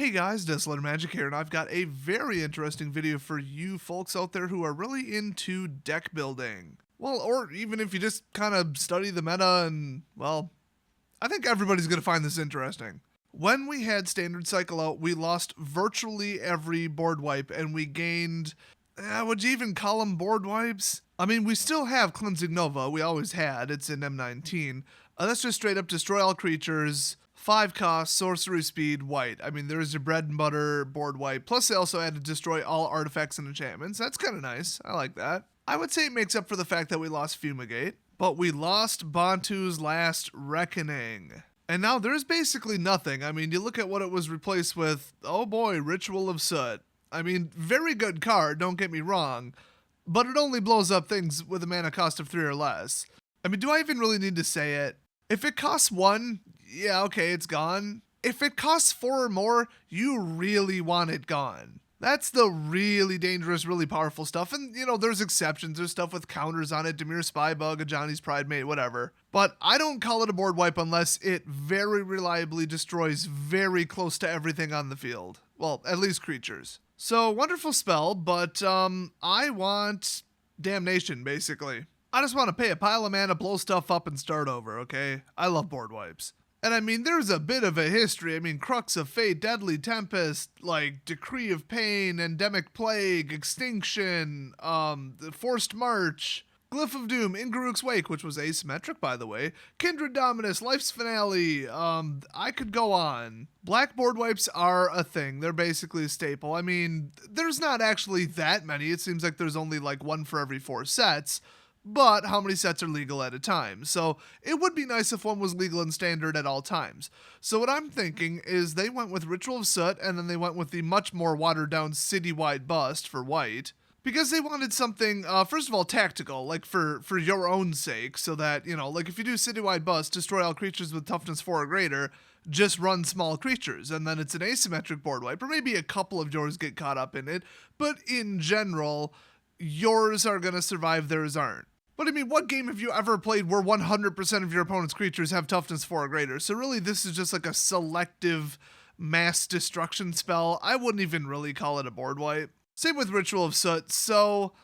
Hey guys, Desolate Magic here, and I've got a very interesting video for you folks out there who are really into deck building. Well, or even if you just kind of study the meta and, well, I think everybody's going to find this interesting. When we had Standard Cycle out, we lost virtually every board wipe, and we gained, would you even call them board wipes? I mean, we still have Cleansing Nova, we always had, it's in M19. That's just straight up destroy all creatures, 5 cost, sorcery speed, white. I mean, there's your bread and butter board wipe. Plus, they also had to destroy all artifacts and enchantments. That's kind of nice. I like that. I would say it makes up for the fact that we lost Fumigate, but we lost Bantu's Last Reckoning. And now there's basically nothing. I mean, you look at what it was replaced with. Oh boy, Ritual of Soot. I mean, very good card, don't get me wrong, but it only blows up things with a mana cost of 3 or less. I mean, do I even really need to say it? If it costs 1, yeah, okay, it's gone. If it costs 4 or more, you really want it gone. That's the really dangerous, really powerful stuff. And, you know, there's exceptions. There's stuff with counters on it, Dimir Spybug, a Johnny's Pridemate, whatever. But I don't call it a board wipe unless it very reliably destroys very close to everything on the field. Well, at least creatures. So, wonderful spell, but I want Damnation, basically. I just want to pay a pile of mana, blow stuff up, and start over, okay? I love board wipes. And I mean, there's a bit of a history. I mean, Crux of Fate, Deadly Tempest, like Decree of Pain, Endemic Plague, Extinction, Forced March, Glyph of Doom, Ingaruk's Wake, which was asymmetric, by the way, Kindred Dominus, Life's Finale, I could go on. Black board wipes are a thing. They're basically a staple. I mean, there's not actually that many. It seems like there's only like 1 for every 4 sets. But how many sets are legal at a time? So it would be nice if one was legal and standard at all times. So what I'm thinking is they went with Ritual of Soot, and then they went with the much more watered down citywide bust for white. Because they wanted something, first of all, tactical, like for your own sake, so that, you know, like if you do citywide bust, destroy all creatures with toughness 4 or greater, just run small creatures, and then it's an asymmetric board wipe, or maybe a couple of yours get caught up in it, but in general, yours are going to survive, theirs aren't. But I mean, what game have you ever played where 100% of your opponent's creatures have toughness 4 or greater? So really, this is just like a selective mass destruction spell. I wouldn't even really call it a board wipe. Same with Ritual of Soot. So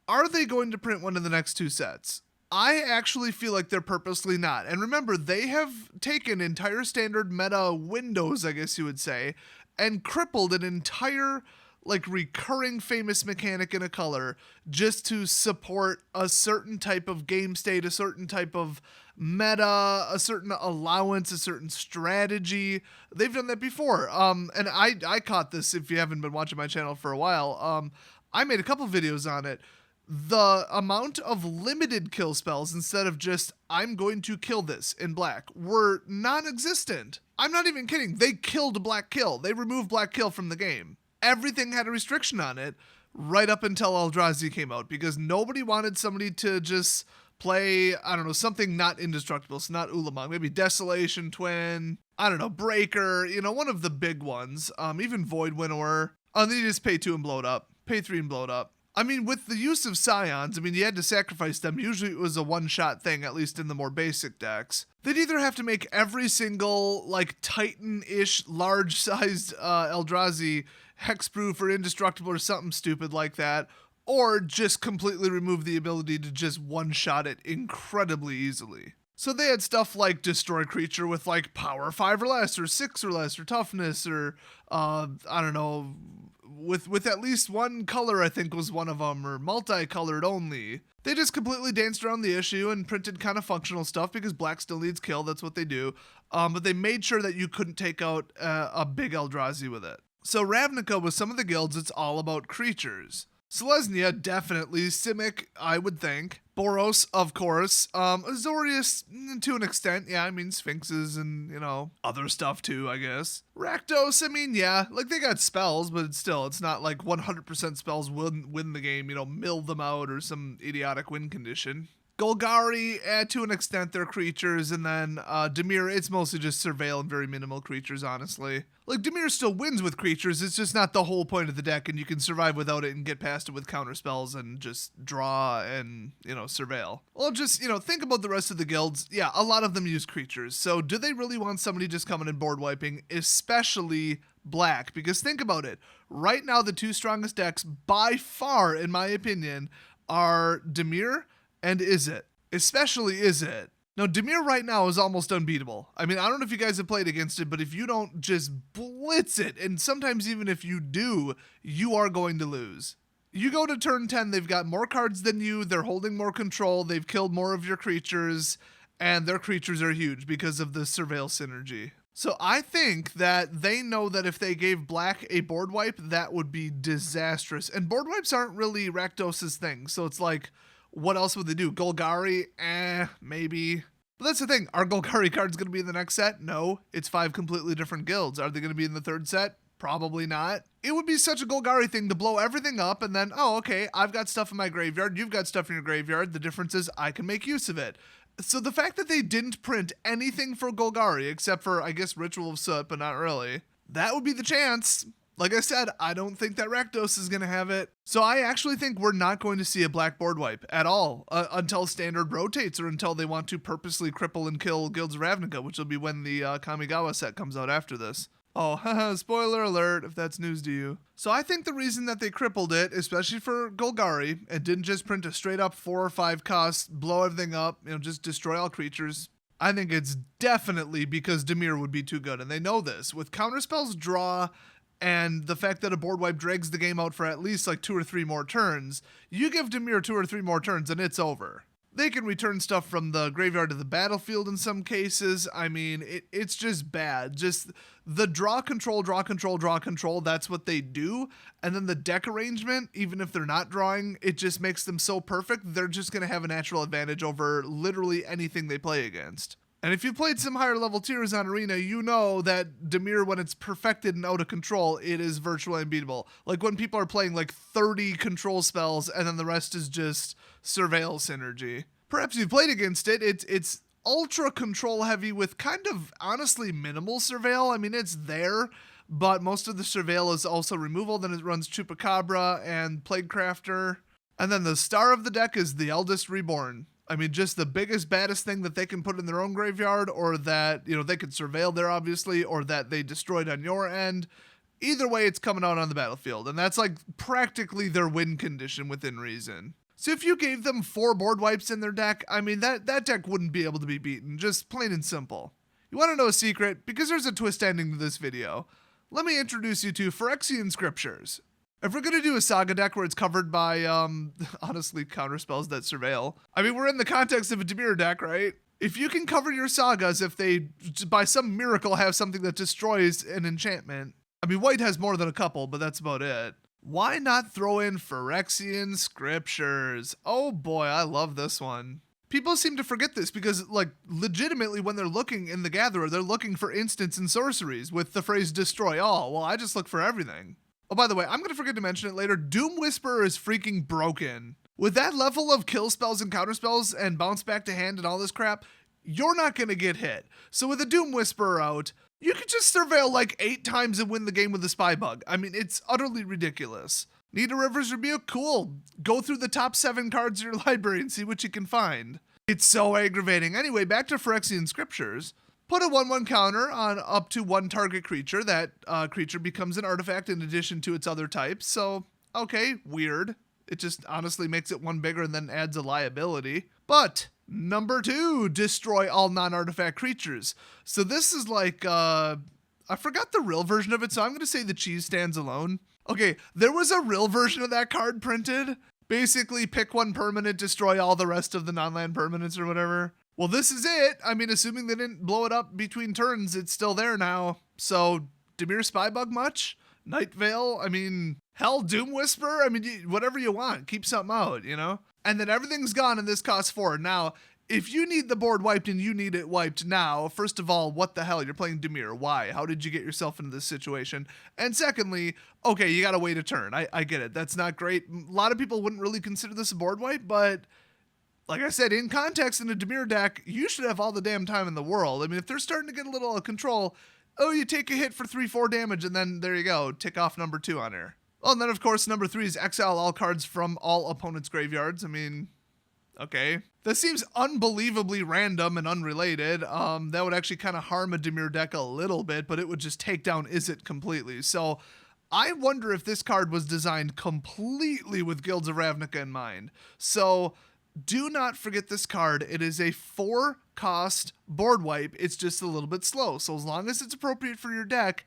are they going to print one in the next 2 sets? I actually feel like they're purposely not. And remember, they have taken entire standard meta windows, I guess you would say, and crippled an entire like recurring famous mechanic in a color just to support a certain type of game state, a certain type of meta, a certain allowance, a certain strategy. They've done that before. And I caught this if you haven't been watching my channel for a while. I made a couple videos on it. The amount of limited kill spells instead of just, I'm going to kill this in black, were non-existent. I'm not even kidding. They killed Black Kill. They removed Black Kill from the game. Everything had a restriction on it right up until Eldrazi came out because nobody wanted somebody to just play, I don't know, something not indestructible, so not Ulamog, maybe Desolation Twin, I don't know, Breaker, you know, one of the big ones, even Void Winnower. And then you just pay 2 and blow it up, pay 3 and blow it up. I mean, with the use of Scions, I mean, you had to sacrifice them. Usually it was a one-shot thing, at least in the more basic decks. They'd either have to make every single, like, Titan-ish, large-sized Eldrazi hexproof or indestructible or something stupid like that, or just completely remove the ability to just one-shot it incredibly easily. So they had stuff like Destroy Creature with, like, power 5 or less, or 6 or less, or toughness, or, I don't know, with at least one color, I think was one of them, or multicolored only. They just completely danced around the issue and printed kind of functional stuff because black still needs kill, that's what they do. But they made sure that you couldn't take out a big Eldrazi with it. So Ravnica, with some of the guilds, it's all about creatures. Selesnya, definitely. Simic, I would think. Boros, of course. Azorius, to an extent. Yeah, I mean, Sphinxes and, you know, other stuff too, I guess. Rakdos, I mean, yeah. Like, they got spells, but still, it's not like 100% spells win the game, you know, mill them out or some idiotic win condition. Golgari, to an extent, they're creatures, and then Dimir, it's mostly just surveil and very minimal creatures, honestly. Like, Dimir still wins with creatures, it's just not the whole point of the deck, and you can survive without it and get past it with counter spells and just draw and, surveil. Well, just, think about the rest of the guilds. Yeah, a lot of them use creatures, so do they really want somebody just coming and board wiping, especially black? Because think about it. Right now, the two strongest decks, by far, in my opinion, are Dimir and Izzet. Especially Izzet. Now, Dimir right now is almost unbeatable. I mean, I don't know if you guys have played against it, but if you don't just blitz it, and sometimes even if you do, you are going to lose. You go to turn 10, they've got more cards than you, they're holding more control, they've killed more of your creatures, and their creatures are huge because of the surveil synergy. So I think that they know that if they gave black a board wipe, that would be disastrous. And board wipes aren't really Rakdos's thing, so it's like, what else would they do? Golgari? Maybe. But that's the thing. Are Golgari cards going to be in the next set? No. It's 5 completely different guilds. Are they going to be in the third set? Probably not. It would be such a Golgari thing to blow everything up and then, oh, okay, I've got stuff in my graveyard. You've got stuff in your graveyard. The difference is I can make use of it. So the fact that they didn't print anything for Golgari, except for, I guess, Ritual of Soot, but not really, that would be the chance. Like I said, I don't think that Rakdos is going to have it. So I actually think we're not going to see a black board wipe at all until Standard rotates or until they want to purposely cripple and kill Guilds of Ravnica, which will be when the Kamigawa set comes out after this. Oh, haha, spoiler alert if that's news to you. So I think the reason that they crippled it, especially for Golgari, and didn't just print a straight up 4 or 5 cost, blow everything up, just destroy all creatures, I think it's definitely because Dimir would be too good. And they know this. With counterspells, draw, and the fact that a board wipe drags the game out for at least like 2 or 3 more turns, you give Dimir 2 or 3 more turns and it's over. They can return stuff from the graveyard to the battlefield in some cases. I mean, it's just bad. Just the draw control, that's what they do. And then the deck arrangement, even if they're not drawing, it just makes them so perfect, they're just going to have a natural advantage over literally anything they play against. And if you've played some higher level tiers on Arena, you know that Dimir, when it's perfected and out of control, it is virtually unbeatable. Like when people are playing like 30 control spells and then the rest is just surveil synergy. Perhaps you've played against it. It's ultra control heavy with kind of honestly minimal surveil. I mean, it's there, but most of the surveil is also removal. Then it runs Chupacabra and Plaguecrafter. And then the star of the deck is the Eldest Reborn. I mean, just the biggest, baddest thing that they can put in their own graveyard, or that, they could surveil there, obviously, or that they destroyed on your end. Either way, it's coming out on the battlefield, and that's like practically their win condition within reason. So if you gave them 4 board wipes in their deck, I mean, that deck wouldn't be able to be beaten, just plain and simple. You want to know a secret? Because there's a twist ending to this video. Let me introduce you to Phyrexian Scriptures. If we're going to do a Saga deck where it's covered by, honestly, counterspells that surveil, I mean, we're in the context of a Dimir deck, right? If you can cover your Sagas if they, by some miracle, have something that destroys an enchantment, I mean, white has more than a couple, but that's about it. Why not throw in Phyrexian Scriptures? Oh boy, I love this one. People seem to forget this because, like, legitimately when they're looking in the Gatherer, they're looking for instants and sorceries with the phrase destroy all. Well, I just look for everything. Oh, by the way, I'm going to forget to mention it later. Doom Whisperer is freaking broken. With that level of kill spells and counter spells and bounce back to hand and all this crap, you're not going to get hit. So with a Doom Whisperer out, you could just surveil like 8 times and win the game with a Spy Bug. I mean, it's utterly ridiculous. Need a River's Rebuke? Cool. Go through the top 7 cards in your library and see what you can find. It's so aggravating. Anyway, back to Phyrexian Scriptures. Put a 1/1 counter on up to 1 target creature. That creature becomes an artifact in addition to its other types. So, okay, weird. It just honestly makes it 1 bigger and then adds a liability. But number 2, destroy all non-artifact creatures. So this is like, I forgot the real version of it, so I'm going to say the cheese stands alone. Okay, there was a real version of that card printed. Basically, pick 1 permanent, destroy all the rest of the non-land permanents or whatever. Well, this is it. I mean, assuming they didn't blow it up between turns, it's still there now. So, Dimir Spybug much? Night Veil? I mean, hell, Doom Whisper? I mean, whatever you want. Keep something out, And then everything's gone and this costs 4. Now, if you need the board wiped and you need it wiped now, first of all, what the hell? You're playing Dimir. Why? How did you get yourself into this situation? And secondly, okay, you gotta wait a turn. I get it. That's not great. A lot of people wouldn't really consider this a board wipe, but like I said, in context in a Dimir deck, you should have all the damn time in the world. I mean, if they're starting to get a little out of control, oh, you take a hit for 3-4 damage, and then there you go, tick off number 2 on here. Oh, and then of course number 3 is exile all cards from all opponents' graveyards. I mean, okay. That seems unbelievably random and unrelated. That would actually kind of harm a Dimir deck a little bit, but it would just take down Izzet completely. So I wonder if this card was designed completely with Guilds of Ravnica in mind. So do not forget this card. It is a 4-cost board wipe. It's just a little bit slow. So as long as it's appropriate for your deck,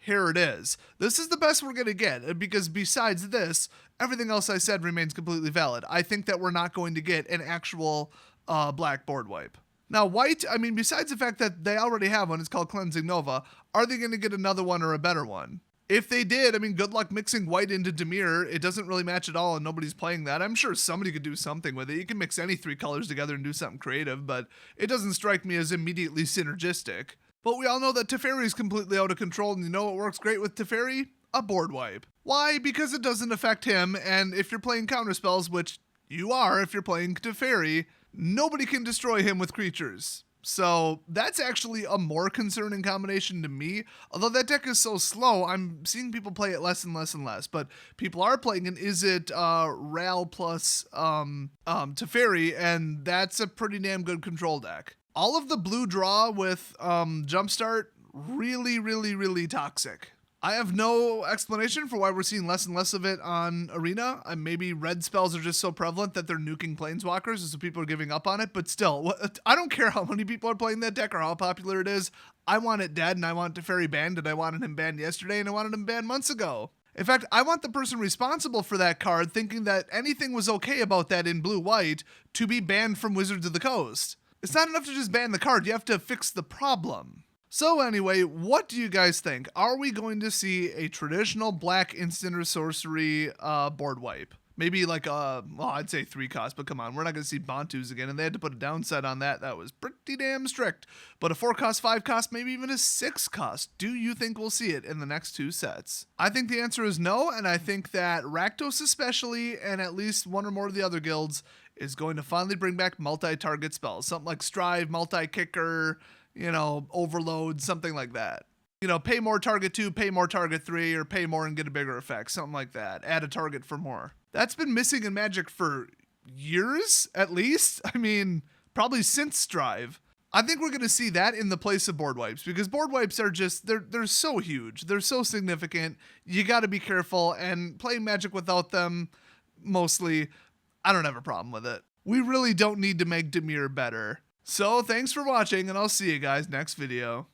here it is. This is the best we're going to get, because besides this, everything else I said remains completely valid. I think that we're not going to get an actual black board wipe. Now, white, I mean, besides the fact that they already have one, it's called Cleansing Nova, are they going to get another one or a better one? If they did, I mean, good luck mixing white into Dimir. It doesn't really match at all, and nobody's playing that. I'm sure somebody could do something with it. You can mix any 3 colors together and do something creative, but it doesn't strike me as immediately synergistic. But we all know that Teferi is completely out of control, and you know what works great with Teferi? A board wipe. Why? Because it doesn't affect him, and if you're playing counterspells, which you are if you're playing Teferi, nobody can destroy him with creatures. So that's actually a more concerning combination to me. Although that deck is so slow, I'm seeing people play it less and less and less. But people are playing an Izzet Ral plus Teferi, and that's a pretty damn good control deck. All of the blue draw with Jumpstart, really toxic. I have no explanation for why we're seeing less and less of it on Arena. Maybe red spells are just so prevalent that they're nuking Planeswalkers, and so people are giving up on it. But still, I don't care how many people are playing that deck or how popular it is. I want it dead, and I want Teferi banned, and I wanted him banned yesterday, and I wanted him banned months ago. In fact, I want the person responsible for that card thinking that anything was okay about that in blue-white to be banned from Wizards of the Coast. It's not enough to just ban the card. You have to fix the problem. So anyway, what do you guys think? Are we going to see a traditional black instant or sorcery board wipe? Maybe like I'd say 3 cost, but come on, we're not going to see Bantus again, and they had to put a downside on that. That was pretty damn strict. But a 4 cost, 5 cost, maybe even a 6 cost. Do you think we'll see it in the next 2 sets? I think the answer is no, and I think that Rakdos especially, and at least one or more of the other guilds, is going to finally bring back multi-target spells. Something like Strive, multi-kicker, Overload, something like that. Pay more target 2, pay more target 3, or pay more and get a bigger effect, something like that. Add a target for more. That's been missing in Magic for years, at least. I mean, probably since Strive. I think we're going to see that in the place of board wipes, because board wipes are just, they're so huge. They're so significant. You got to be careful, and playing Magic without them, mostly, I don't have a problem with it. We really don't need to make Dimir better. So thanks for watching, and I'll see you guys next video.